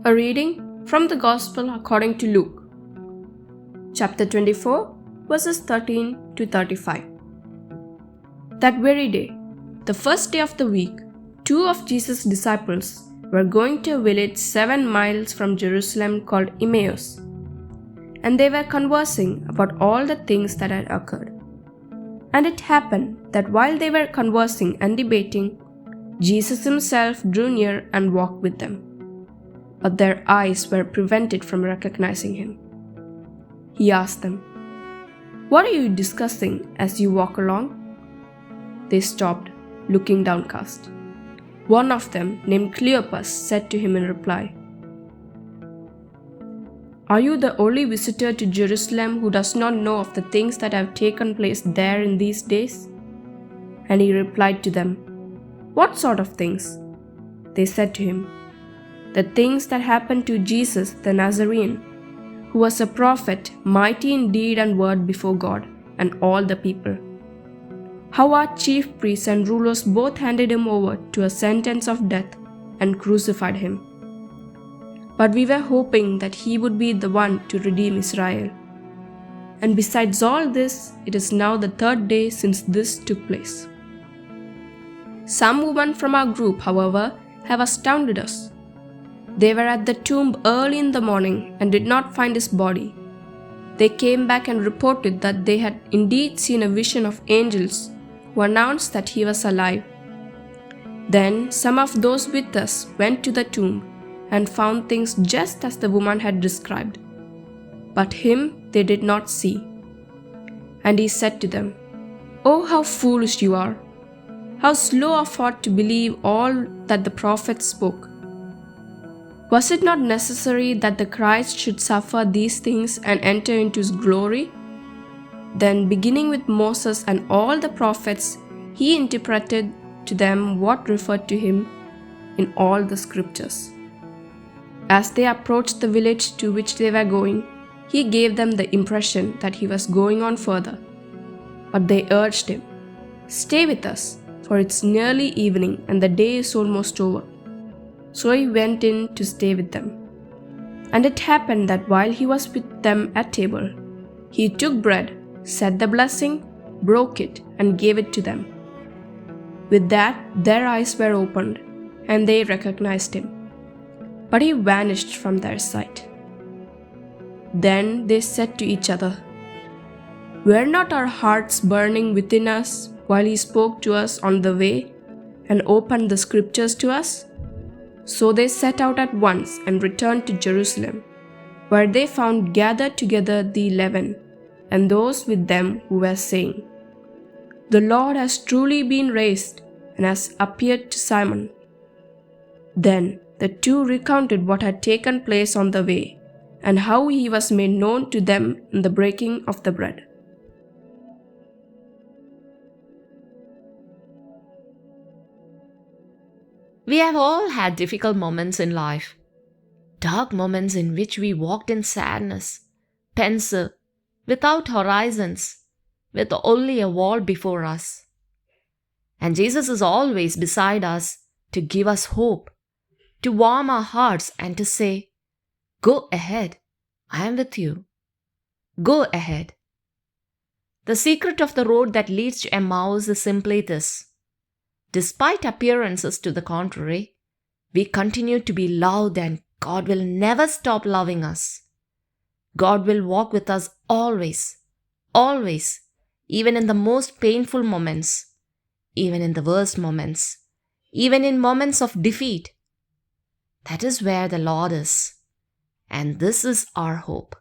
A reading from the Gospel according to Luke, chapter 24, verses 13 to 35. That very day, the first day of the week, 2 of Jesus' disciples were going to a village 7 miles from Jerusalem called Emmaus, and they were conversing about all the things that had occurred. And it happened that while they were conversing and debating, Jesus himself drew near and walked with them. But their eyes were prevented from recognizing him. He asked them, "What are you discussing as you walk along?" They stopped, looking downcast. One of them, named Cleopas, said to him in reply, "Are you the only visitor to Jerusalem who does not know of the things that have taken place there in these days?" And he replied to them, "What sort of things?" They said to him, "The things that happened to Jesus the Nazarene, who was a prophet, mighty in deed and word before God and all the people. How our chief priests and rulers both handed him over to a sentence of death and crucified him. But we were hoping that he would be the one to redeem Israel. And besides all this, it is now the 3rd day since this took place. Some women from our group, however, have astounded us. They were at the tomb early in the morning and did not find his body. They came back and reported that they had indeed seen a vision of angels who announced that he was alive. Then some of those with us went to the tomb and found things just as the woman had described. But him they did not see. And he said to them, 'Oh, how foolish you are! How slow of heart to believe all that the prophets spoke! Was it not necessary that the Christ should suffer these things and enter into his glory?' Then, beginning with Moses and all the prophets, he interpreted to them what referred to him in all the scriptures. As they approached the village to which they were going, he gave them the impression that he was going on further. But they urged him, 'Stay with us, for it's nearly evening and the day is almost over.' So he went in to stay with them. And it happened that while he was with them at table, he took bread, said the blessing, broke it, and gave it to them. With that, their eyes were opened, and they recognized him. But he vanished from their sight. Then they said to each other, 'Were not our hearts burning within us while he spoke to us on the way and opened the scriptures to us?' So they set out at once and returned to Jerusalem, where they found gathered together the 11 and those with them who were saying, 'The Lord has truly been raised and has appeared to Simon.' Then the 2 recounted what had taken place on the way and how he was made known to them in the breaking of the bread. We have all had difficult moments in life, dark moments in which we walked in sadness, pensive, without horizons, with only a wall before us. And Jesus is always beside us to give us hope, to warm our hearts and to say, 'Go ahead, I am with you. Go ahead.' The secret of the road that leads to Emmaus is simply this. Despite appearances to the contrary, we continue to be loved and God will never stop loving us. God will walk with us always, always, even in the most painful moments, even in the worst moments, even in moments of defeat. That is where the Lord is, and this is our hope.